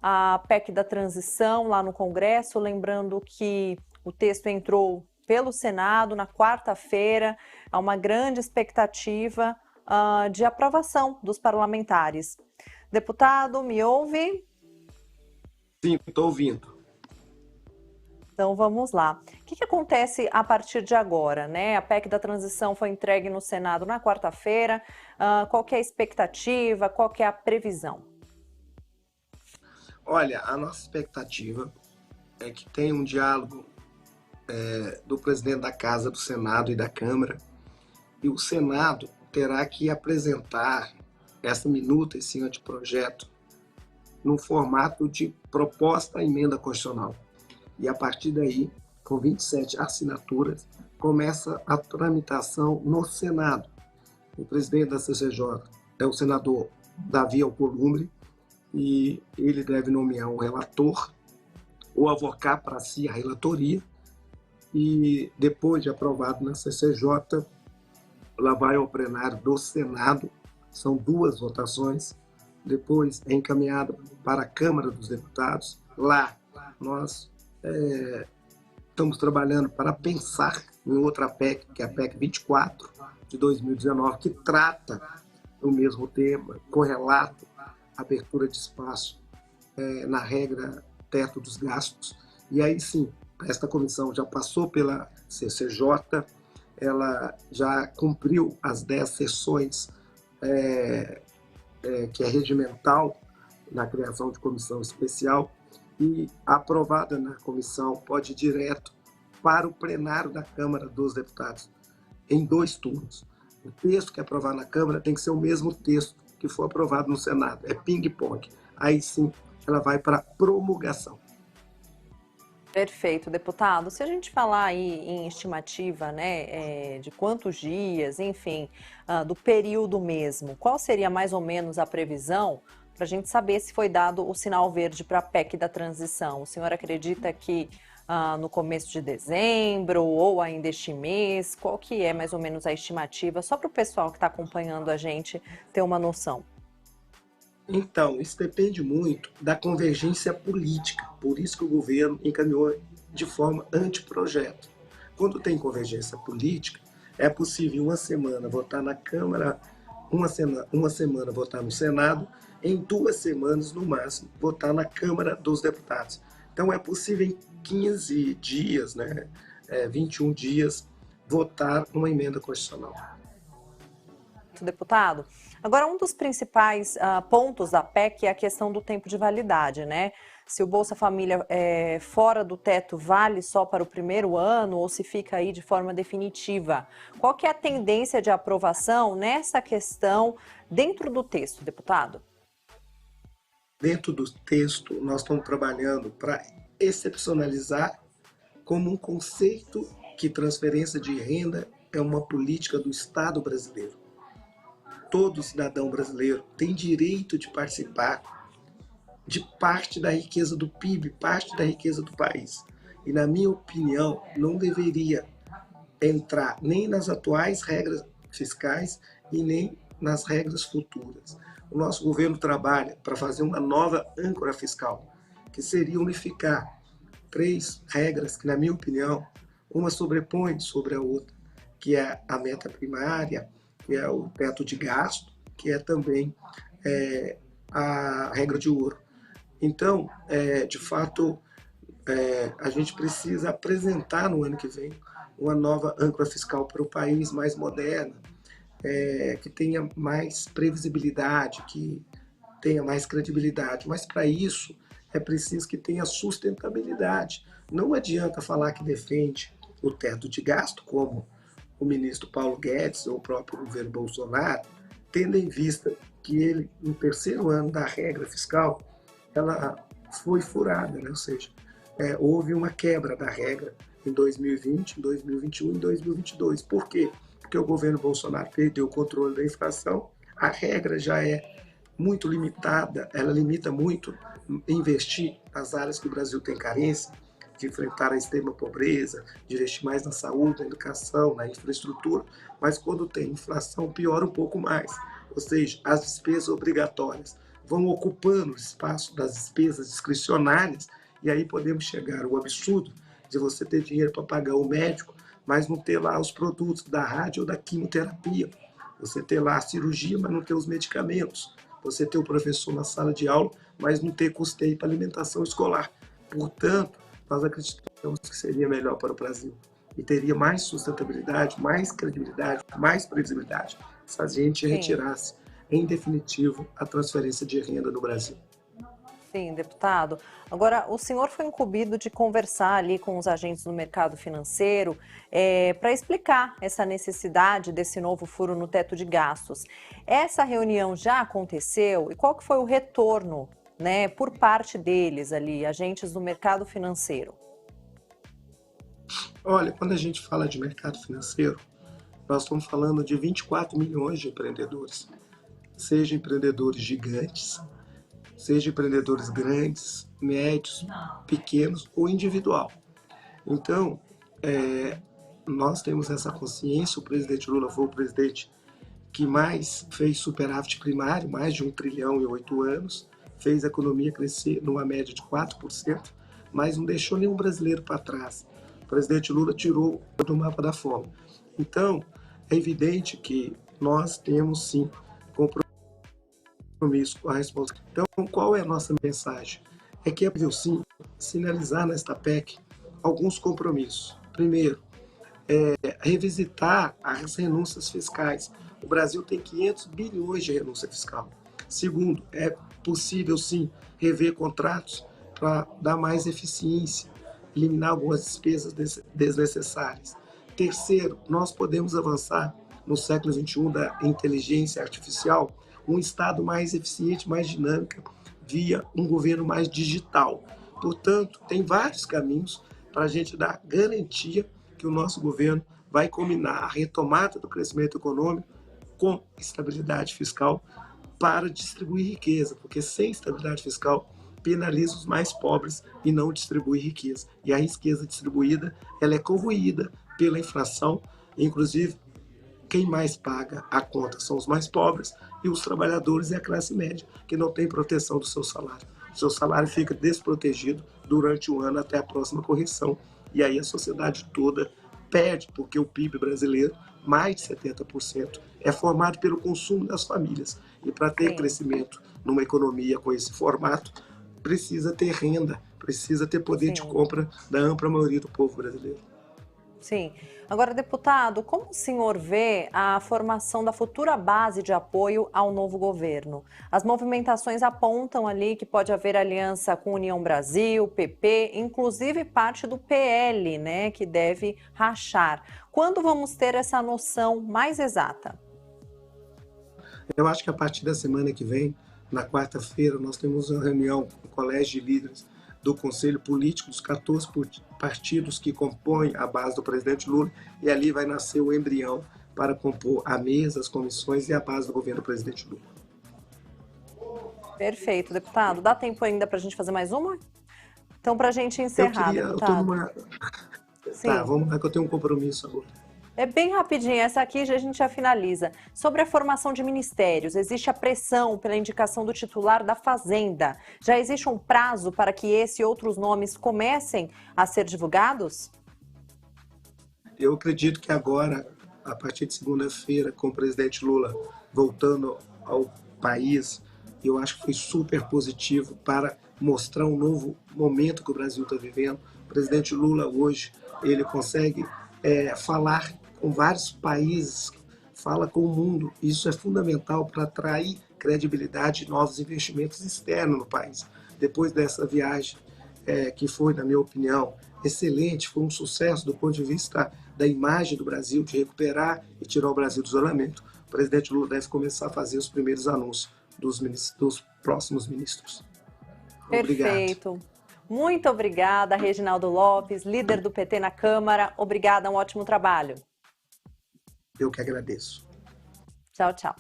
a PEC da transição lá no Congresso, lembrando que o texto entrou pelo Senado na quarta-feira, há uma grande expectativa de aprovação dos parlamentares. Deputado, me ouve? Sim, estou ouvindo. Então vamos lá. O que acontece a partir de agora, né? A PEC da transição foi entregue no Senado na quarta-feira. Qual que é a expectativa? Qual que é a previsão? Olha, a nossa expectativa é que tenha um diálogo do presidente da Casa, do Senado e da Câmara, e o Senado terá que apresentar essa minuta, esse anteprojeto, no formato de proposta à emenda constitucional. E a partir daí, com 27 assinaturas, começa a tramitação no Senado. O presidente da CCJ é o senador Davi Alcolumbre, e ele deve nomear um relator ou avocar para si a relatoria, e depois de aprovado na CCJ, ela vai ao plenário do Senado, são 2 votações, depois é encaminhada para a Câmara dos Deputados. Lá nós estamos trabalhando para pensar em outra PEC, que é a PEC 24 de 2019, que trata o mesmo tema, correlato, abertura de espaço na regra teto dos gastos. E aí sim, esta comissão já passou pela CCJ, ela já cumpriu as 10 sessões que é regimental na criação de comissão especial, e aprovada na comissão pode ir direto para o plenário da Câmara dos Deputados, em 2 turnos. O texto que é aprovado na Câmara tem que ser o mesmo texto que foi aprovado no Senado, é ping-pong. Aí sim, ela vai para promulgação. Perfeito, deputado. Se a gente falar aí em estimativa, né, de quantos dias, enfim, do período mesmo, qual seria mais ou menos a previsão para a gente saber se foi dado o sinal verde para a PEC da transição? O senhor acredita que no começo de dezembro ou ainda este mês? Qual que é mais ou menos a estimativa? Só para o pessoal que está acompanhando a gente ter uma noção. Então, isso depende muito da convergência política, por isso que o governo encaminhou de forma anteprojeto. Quando tem convergência política, é possível em uma semana votar na Câmara, uma semana votar no Senado, em 2 semanas, no máximo, votar na Câmara dos Deputados. Então, é possível em 15 dias, 21 dias, votar uma emenda constitucional. Deputado. Agora, um dos principais pontos da PEC é a questão do tempo de validade, né? Se o Bolsa Família fora do teto vale só para o primeiro ano ou se fica aí de forma definitiva. Qual que é a tendência de aprovação nessa questão dentro do texto, deputado? Dentro do texto, nós estamos trabalhando para excepcionalizar como um conceito que transferência de renda é uma política do Estado brasileiro. Todo cidadão brasileiro tem direito de participar de parte da riqueza do PIB, parte da riqueza do país. E, na minha opinião, não deveria entrar nem nas atuais regras fiscais e nem nas regras futuras. O nosso governo trabalha para fazer uma nova âncora fiscal, que seria unificar 3 regras que, na minha opinião, uma sobrepõe sobre a outra, que é a meta primária, que é o teto de gasto, que é também a regra de ouro. Então, de fato, a gente precisa apresentar no ano que vem uma nova âncora fiscal para o país, mais moderna, que tenha mais previsibilidade, que tenha mais credibilidade. Mas para isso é preciso que tenha sustentabilidade. Não adianta falar que defende o teto de gasto, como o ministro Paulo Guedes ou o próprio governo Bolsonaro, tendo em vista que ele, no 3º ano da regra fiscal, ela foi furada, né? Ou seja, houve uma quebra da regra em 2020, em 2021 e em 2022. Por quê? Porque o governo Bolsonaro perdeu o controle da inflação, a regra já é muito limitada, ela limita muito investir nas áreas que o Brasil tem carência, de enfrentar a extrema pobreza, de investir mais na saúde, na educação, na infraestrutura, mas quando tem inflação piora um pouco mais, ou seja, as despesas obrigatórias vão ocupando o espaço das despesas discricionárias, e aí podemos chegar ao absurdo de você ter dinheiro para pagar o médico, mas não ter lá os produtos da rádio ou da quimioterapia. Você ter lá a cirurgia, mas não ter os medicamentos. Você ter o professor na sala de aula, mas não ter custeio para alimentação escolar. Portanto, nós acreditamos que seria melhor para o Brasil e teria mais sustentabilidade, mais credibilidade, mais previsibilidade se a gente Sim. retirasse, em definitivo, a transferência de renda no Brasil. Sim, deputado. Agora, o senhor foi incumbido de conversar ali com os agentes do mercado financeiro para explicar essa necessidade desse novo furo no teto de gastos. Essa reunião já aconteceu e qual que foi o retorno, né, por parte deles ali, agentes do mercado financeiro? Olha, quando a gente fala de mercado financeiro, nós estamos falando de 24 milhões de empreendedores, seja empreendedores gigantes, seja empreendedores grandes, médios, pequenos ou individual. Então, nós temos essa consciência, o presidente Lula foi o presidente que mais fez superávit primário, mais de 1 trilhão em 8 anos, fez a economia crescer numa média de 4%, mas não deixou nenhum brasileiro para trás. O presidente Lula tirou do mapa da fome. Então, é evidente que nós temos sim compromisso com a responsabilidade. Então, qual é a nossa mensagem? É que é possível sim sinalizar nesta PEC alguns compromissos. Primeiro, revisitar as renúncias fiscais. O Brasil tem 500 bilhões de renúncia fiscal. Segundo, é possível sim rever contratos para dar mais eficiência, eliminar algumas despesas desnecessárias. Terceiro, nós podemos avançar no século XXI da inteligência artificial, um Estado mais eficiente, mais dinâmico, via um governo mais digital. Portanto, tem vários caminhos para a gente dar garantia que o nosso governo vai combinar a retomada do crescimento econômico com estabilidade fiscal para distribuir riqueza, porque sem estabilidade fiscal penaliza os mais pobres e não distribui riqueza. E a riqueza distribuída, ela é corroída pela inflação, inclusive quem mais paga a conta são os mais pobres e os trabalhadores e a classe média, que não tem proteção do seu salário. O seu salário fica desprotegido durante um ano até a próxima correção. E aí a sociedade toda perde, porque o PIB brasileiro, mais de 70%, é formado pelo consumo das famílias. E para ter Sim. crescimento numa economia com esse formato, precisa ter renda, precisa ter poder de Sim. compra da ampla maioria do povo brasileiro. Sim. Agora, deputado, como o senhor vê a formação da futura base de apoio ao novo governo? As movimentações apontam ali que pode haver aliança com União Brasil, PP, inclusive parte do PL, né, que deve rachar. Quando vamos ter essa noção mais exata? Eu acho que a partir da semana que vem, na quarta-feira, nós temos uma reunião com o Colégio de Líderes do Conselho Político dos 14 partidos que compõem a base do presidente Lula, e ali vai nascer o embrião para compor a mesa, as comissões e a base do governo do presidente Lula. Perfeito, deputado. Dá tempo ainda para a gente fazer mais uma? Então, para a gente encerrar, Eu estou deputado. numa... Tá, Sim. vamos lá que eu tenho um compromisso agora. É bem rapidinho, essa aqui a gente já finaliza. Sobre a formação de ministérios, existe a pressão pela indicação do titular da Fazenda. Já existe um prazo para que esse e outros nomes comecem a ser divulgados? Eu acredito que agora, a partir de segunda-feira, com o presidente Lula voltando ao país, eu acho que foi super positivo para mostrar um novo momento que o Brasil está vivendo. O presidente Lula hoje, ele consegue falar com vários países, fala com o mundo. Isso é fundamental para atrair credibilidade e novos investimentos externos no país. Depois dessa viagem, que foi, na minha opinião, excelente, foi um sucesso do ponto de vista da imagem do Brasil, de recuperar e tirar o Brasil do isolamento. O presidente Lula deve começar a fazer os primeiros anúncios dos próximos ministros. Obrigado. Perfeito. Muito obrigada, Reginaldo Lopes, líder do PT na Câmara. Obrigada, um ótimo trabalho. Eu que agradeço. Tchau, tchau.